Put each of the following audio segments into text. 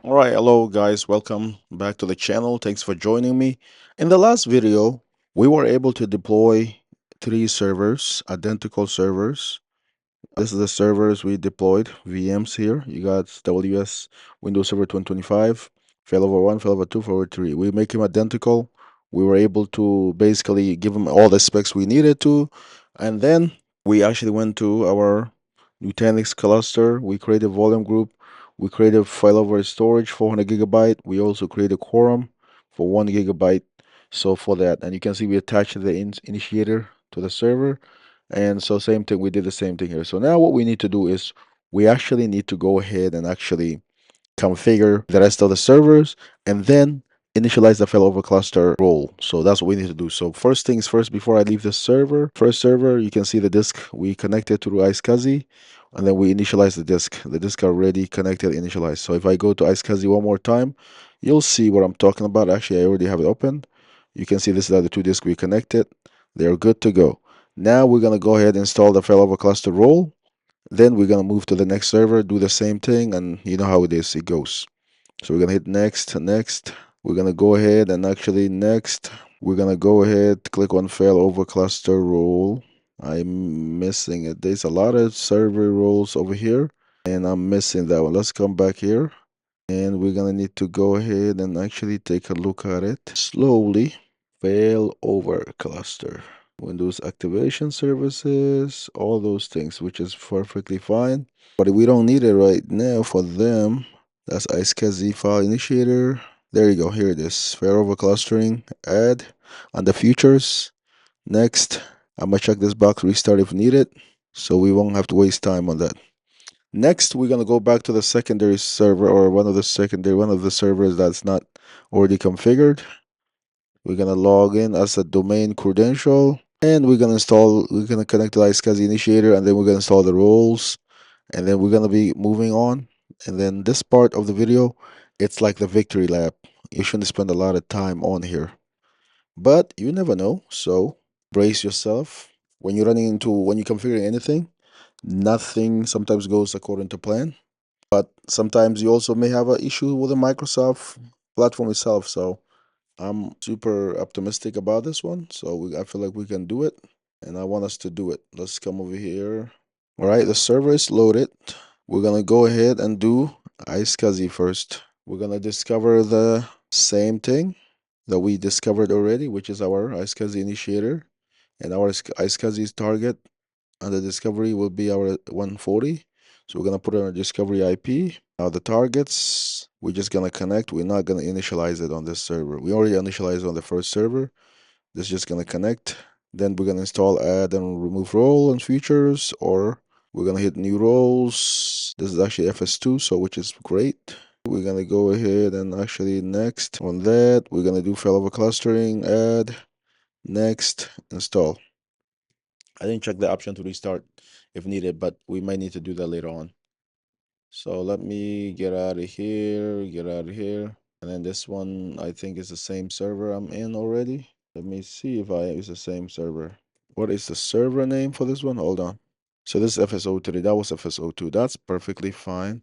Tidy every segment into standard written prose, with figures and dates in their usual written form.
All right, hello guys, welcome back to the channel. Thanks for joining me. In the last video, we were able to deploy three servers, identical servers. This is the servers we deployed, VMs here. You got WS Windows Server 2025, failover 1, failover 2, failover 3. We make them identical. We were able to basically give them all the specs we needed to. And then we actually went to our Nutanix cluster. We created a volume group. We created failover storage, 400 gigabyte. We also created quorum for 1 gigabyte. So for that, and you can see we attached the initiator to the server. And so same thing, we did the same thing here. So now what we need to do is we actually need to go ahead and actually configure the rest of the servers and then initialize the failover cluster role. So that's what we need to do. So first things first, before I leave the server, first server, you can see the disk we connected to iSCSI, and then we initialize the disk. The disk already connected, initialized. So if I go to iSCSI one more time, you'll see what I'm talking about. Actually, I already have it open. You can see this is the two disks we connected. They're good to go. Now we're going to go ahead and install the failover cluster role. Then we're going to move to the next server, do the same thing, and you know how it is, it goes. So we're going to hit next, next. We're going to go ahead and actually next. We're going to go ahead, click on failover cluster role. I'm missing it. There's a lot of server roles over here, and I'm missing that one. Let's come back here, and we're going to need to go ahead and actually take a look at it slowly. Failover cluster. Windows activation services, all those things, which is perfectly fine. But we don't need it right now for them. That's iSCSI file initiator. There you go. Here it is. Failover clustering. Add on the futures. Next, I'm gonna check this box, restart if needed, so we won't have to waste time on that. Next, we're gonna go back to the secondary server or one of the servers that's not already configured. We're gonna log in as a domain credential, and we're gonna connect to iSCSI initiator, and then we're gonna install the roles, and then we're gonna be moving on. And then this part of the video, it's like the victory lap. You shouldn't spend a lot of time on here, but you never know. So brace yourself when you're configuring anything. Nothing sometimes goes according to plan, but sometimes you also may have an issue with the Microsoft platform itself. So I'm super optimistic about this one. So I feel like we can do it, and I want us to do it. Let's come over here. All right, the server is loaded. We're gonna go ahead and do iSCSI first. We're gonna discover the same thing that we discovered already, which is our iSCSI initiator, and our iSCSI target and the discovery will be our 140. So we're gonna put it on our discovery IP. Now the targets, we're just gonna connect. We're not gonna initialize it on this server. We already initialized on the first server. This is just gonna connect. Then we're gonna install add and remove role and features, or we're gonna hit new roles. This is actually FS2, so which is great. We're gonna go ahead and actually next on that. We're gonna do failover clustering, add, next, install. I didn't check the option to restart if needed, but we might need to do that later on. So let me get out of here, get out of here. And then this one, I think is the same server I'm in already. Let me see if it's the same server. What is the server name for this one? Hold on. So this is FSO3. That was FSO2. That's perfectly fine.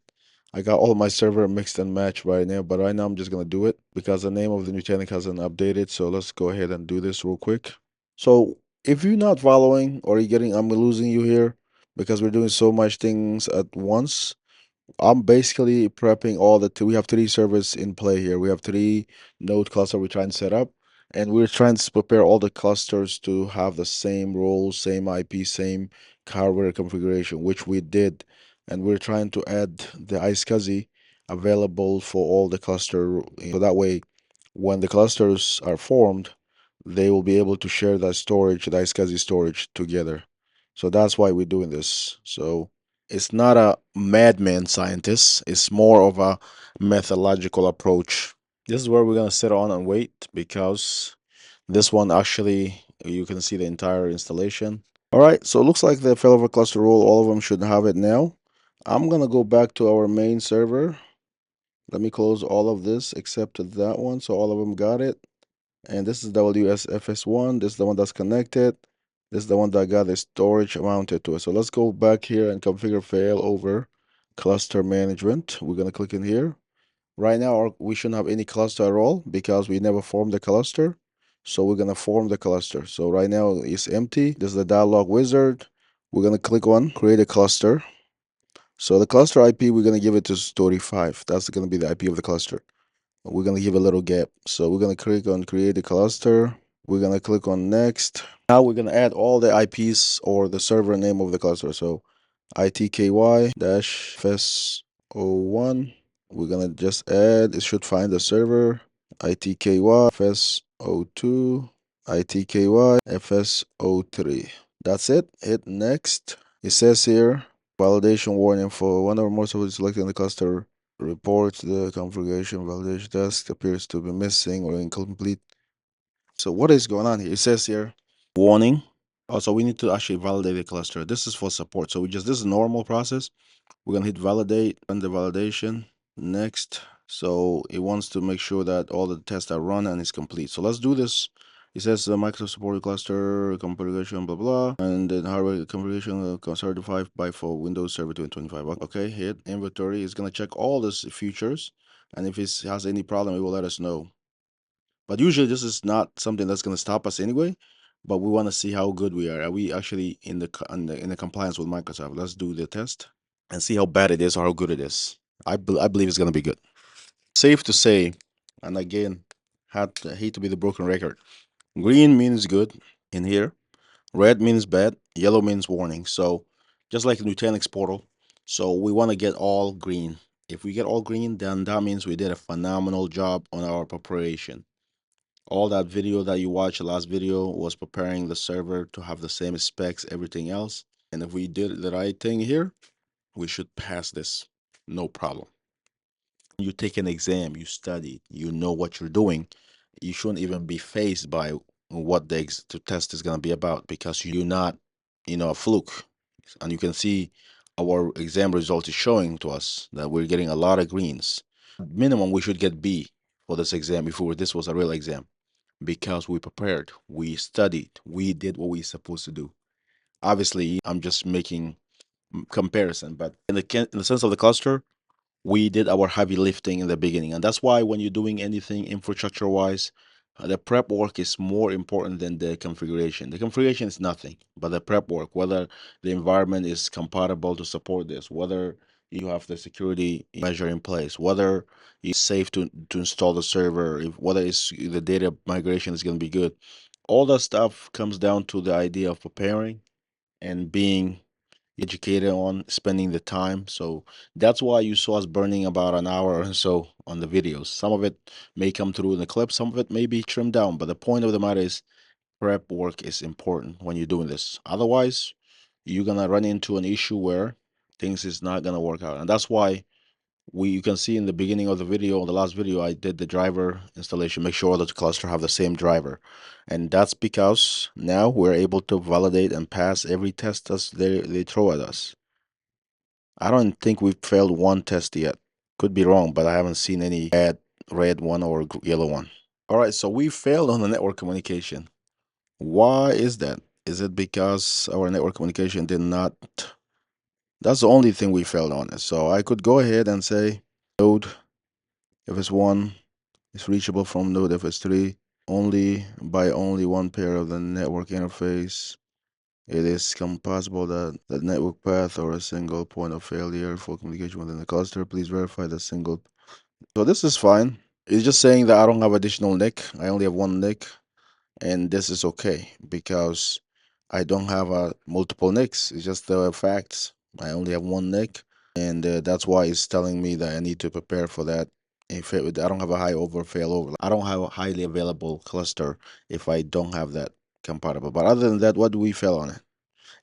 I got all my server mixed and matched right now, but right now I'm just gonna do it because the name of the Nutanix hasn't updated. So let's go ahead and do this real quick. So if you're not following or you're getting, I'm losing you here because we're doing so much things at once. I'm basically prepping all we have three servers in play here. We have three node cluster we're trying to set up, and we're trying to prepare all the clusters to have the same roles, same IP, same hardware configuration, which we did. And we're trying to add the iSCSI available for all the cluster. So that way, when the clusters are formed, they will be able to share that storage, the iSCSI storage together. So that's why we're doing this. So it's not a madman scientist, it's more of a methodological approach. This is where we're going to sit on and wait because this one actually, you can see the entire installation. All right, so it looks like the failover cluster rule, all of them should have it now. I'm going to go back to our main server. Let me close all of this except that one, so all of them got it. And this is WSFS1. This is the one that's connected. This is the one that got the storage mounted to it. So let's go back here and configure failover cluster management. We're going to click in here. Right now, we shouldn't have any cluster at all because we never formed the cluster. So we're gonna form the cluster. So right now it's empty. This is the dialog wizard. We're gonna click on create a cluster. So the cluster IP, we're gonna give it to 35. That's gonna be the IP of the cluster. We're gonna give a little gap. So we're gonna click on create a cluster. We're gonna click on next. Now we're gonna add all the IPs or the server name of the cluster. So itky-fs01. We're gonna just add, it should find the server, itky-fs02, itky-fs03. That's it. Hit next. It says here, validation warning for one or more servers selected in the cluster reports the configuration validation task appears to be missing or incomplete. So what is going on here? It says here, warning. Also, we need to actually validate the cluster. This is for support. So this is a normal process. We're gonna hit validate, run the validation. Next. So it wants to make sure that all the tests are run and is complete. So let's do this. It says the Microsoft supported cluster configuration, blah blah, and then hardware configuration certified by for Windows Server 2025. Okay, hit inventory. It's gonna check all these features, and if it has any problem, it will let us know. But usually this is not something that's gonna stop us anyway. But we want to see how good we are. Are we actually in the compliance with Microsoft? Let's do the test and see how bad it is or how good it is. I believe it's gonna be good. Safe to say, and again, hate to be the broken record. Green means good in here. Red means bad. Yellow means warning. So just like Nutanix portal, so we want to get all green. If we get all green, then that means we did a phenomenal job on our preparation. All that video that you watched, the last video, was preparing the server to have the same specs, everything else. And if we did the right thing here, we should pass this. No problem. You take an exam, you study, you know what you're doing. You shouldn't even be faced by what the test is going to be about because you're not, a fluke. And you can see our exam result is showing to us that we're getting a lot of greens. Minimum, we should get B for this exam if this was a real exam because we prepared, we studied, we did what we supposed to do. Obviously, I'm just making comparison, but in the sense of the cluster, we did our heavy lifting in the beginning. And that's why when you're doing anything infrastructure wise, the prep work is more important than the configuration. The configuration is nothing, but the prep work, whether the environment is compatible to support this, whether you have the security measure in place, whether it's safe to install the server, whether it's the data migration is going to be good. All that stuff comes down to the idea of preparing and being educated on spending the time. So that's why you saw us burning about an hour or so on the videos. Some of it may come through in the clip, some of it may be trimmed down. But the point of the matter is prep work is important when you're doing this. Otherwise, you're gonna run into an issue where things is not gonna work out. And that's why you can see in the beginning of the video, the last video, I did the driver installation, make sure that the cluster have the same driver. And that's because now we're able to validate and pass every test as they throw at us. I don't think we've failed one test yet. Could be wrong, but I haven't seen any red one or yellow one. All right, so we failed on the network communication. Why is that? Is it because our network communication did not? That's the only thing we failed on it. So I could go ahead and say node, if it's one, it's reachable from node if it's three, only one pair of the network interface. It is compatible that the network path or a single point of failure for communication within the cluster. Please verify the single. So this is fine. It's just saying that I don't have additional NIC. I only have one NIC, and this is okay because I don't have multiple NICs. It's just the facts. I only have one NIC, and that's why it's telling me that I need to prepare for that. If I don't have a high over failover, I don't have a highly available cluster if I don't have that compatible. But other than that, what do we fail on it?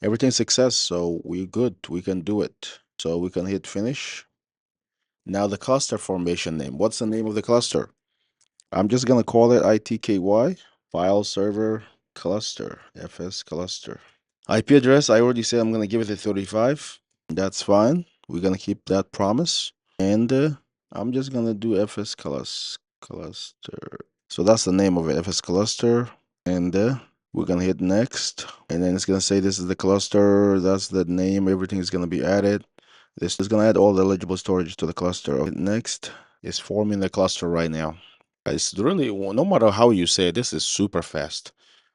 Everything's success, so we're good. We can do it. So we can hit finish. Now the cluster formation name. What's the name of the cluster? I'm just gonna call it ITKY file server cluster, FS cluster. IP address, I already said I'm gonna give it a 35. That's fine. We're gonna keep that promise. And I'm just gonna do FS cluster. So that's the name of it, FS cluster. And we're gonna hit next, and then it's gonna say this is the cluster. That's the name. Everything is gonna be added. This is gonna add all the eligible storage to the cluster. Hit next. It's forming the cluster right now. It's really, no matter how you say it, this is super fast.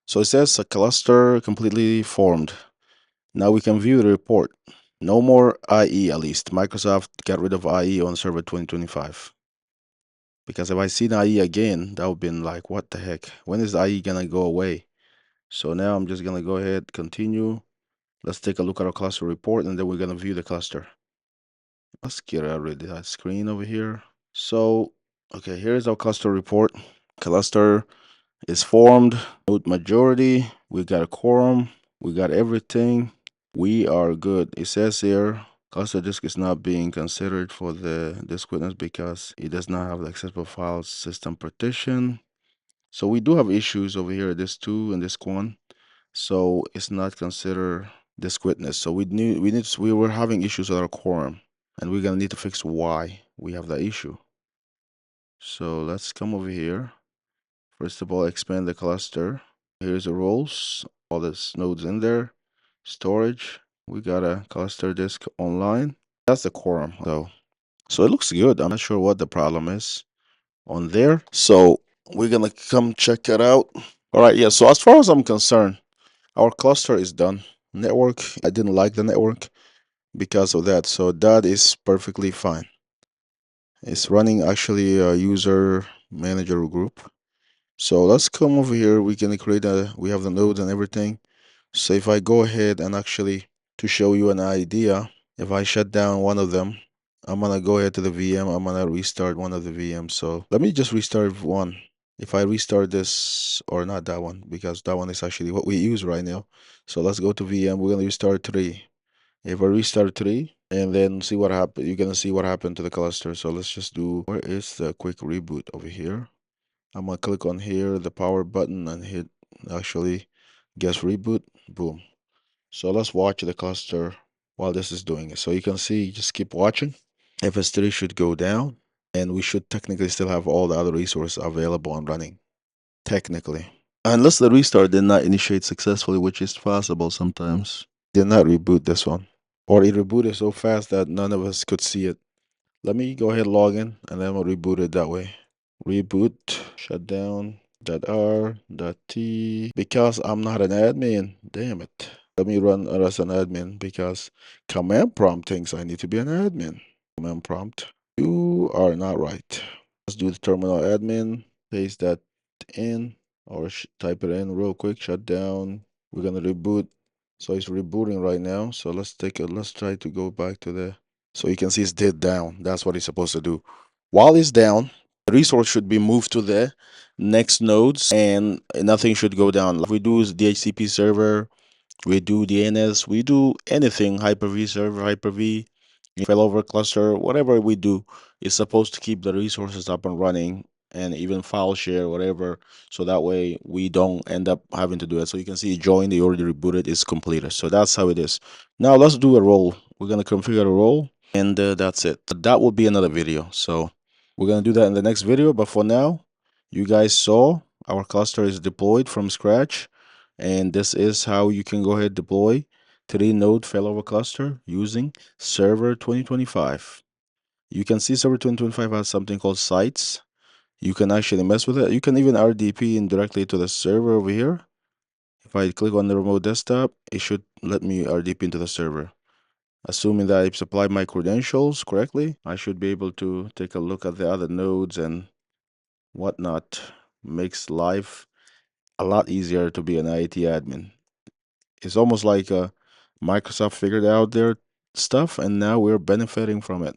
So it says a cluster completely formed. Now we can view the report. No more IE, at least. Microsoft got rid of IE on server 2025. Because if I see the IE again, that would have been like, what the heck? When is the IE gonna go away? So now I'm just gonna go ahead, continue. Let's take a look at our cluster report, and then we're gonna view the cluster. Let's get rid of that screen over here. So, okay, here's our cluster report. Cluster is formed. Node majority. We got a quorum. We got everything. We are good. It says here, cluster disk is not being considered for the disk witness because it does not have the accessible file system partition. So we do have issues over here, this 2 and this 1. So it's not considered disk witness. So we were having issues with our quorum, and we're gonna need to fix why we have that issue. So let's come over here. First of all, expand the cluster. Here's the roles, all this nodes in there, storage. We got a cluster disk online. That's the quorum though. So it looks good. I'm not sure what the problem is on there. So we're gonna come check it out. All right, yeah. So as far as I'm concerned, our cluster is done. Network, I didn't like the network because of that. So that is perfectly fine. It's running actually a user manager group. So let's come over here. We can create we have the nodes and everything. So if I go ahead and actually, to show you an idea, if I shut down one of them, I'm gonna go ahead to the VM. I'm gonna restart one of the VMs. So let me just restart one. If I restart this, or not that one, because that one is actually what we use right now. So let's go to VM. We're gonna restart 3. If I restart 3 and then see what happened, you're gonna see what happened to the cluster. So let's just do, where is the quick reboot over here? I'm gonna click on here, the power button, and hit actually guess reboot. Boom. So let's watch the cluster while this is doing it. So you can see, just keep watching. FS3 should go down, and we should technically still have all the other resources available and running. Technically. Unless the restart did not initiate successfully, which is possible sometimes. Did not reboot this one. Or it rebooted so fast that none of us could see it. Let me go ahead, log in, and then we'll reboot it that way. Reboot, shutdown, .r.t. Because I'm not an admin. Damn it. Let me run as an admin because command prompt thinks I need to be an admin. Command prompt. You are not right. Let's do the terminal admin. Paste that in, or type it in real quick. Shut down. We're gonna reboot. So it's rebooting right now. So let's try to go back to the, so you can see it's dead down. That's what it's supposed to do. While it's down, the resource should be moved to the next nodes and nothing should go down. If we do DHCP server, we do DNS, we do anything, Hyper-V server, Hyper-V, failover cluster, whatever we do, is supposed to keep the resources up and running, and even file share, whatever, so that way we don't end up having to do it. So you can see join, they already rebooted, is completed. So that's how it is. Now let's do a role. We're going to configure a role, and that's it. That will be another video. So we're going to do that in the next video. But for now, you guys saw our cluster is deployed from scratch. And this is how you can go ahead deploy 3-node failover cluster using Server 2025. You can see Server 2025 has something called sites. You can actually mess with it. You can even RDP in directly to the server over here. If I click on the remote desktop, it should let me RDP into the server. Assuming that I've supplied my credentials correctly, I should be able to take a look at the other nodes and whatnot. Makes life a lot easier to be an IT admin. It's almost like Microsoft figured out their stuff and now we're benefiting from it.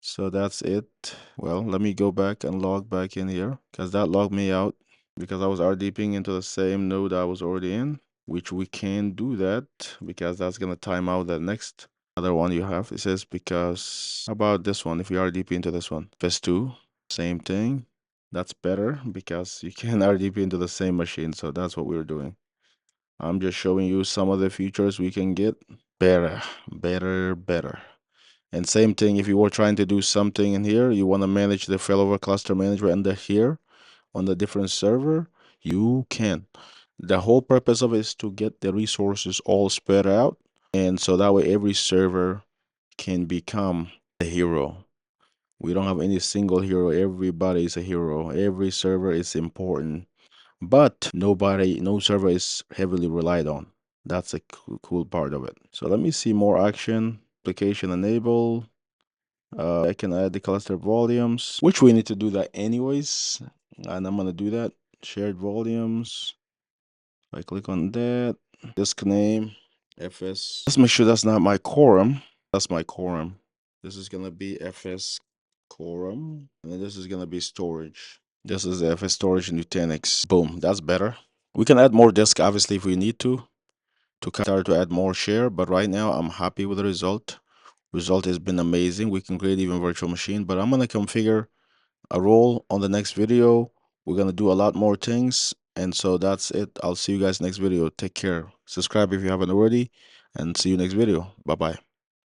So that's it. Well, let me go back and log back in here because that logged me out because I was RDPing into the same node I was already in, which we can do that because that's going to time out the next other one you have. It says because, how about this one? If you RDP into this one, FS2, same thing. That's better because you can RDP into the same machine. So that's what we're doing. I'm just showing you some of the features we can get better, better. And same thing, if you were trying to do something in here, you want to manage the failover cluster manager under here on the different server, you can. The whole purpose of it is to get the resources all spread out. And so that way every server can become a hero. We don't have any single hero. Everybody is a hero. Every server is important, but no server is heavily relied on. That's a cool part of it. So let me see more action. Application enable. I can add the cluster volumes, which we need to do that anyways. And I'm gonna do that. Shared volumes. I click on that. Disk name, FS. Let's make sure that's not my quorum. That's my quorum. This is gonna be FS quorum, and then this is gonna be storage. This is FS storage Nutanix. Boom, that's better. We can add more disk obviously if we need to start to add more share, but right now I'm happy with the result. Result has been amazing. We can create even virtual machine, but I'm gonna configure a role on the next video. We're gonna do a lot more things, and so that's it. I'll see you guys next video. Take care. Subscribe if you haven't already, and see you next video. Bye bye.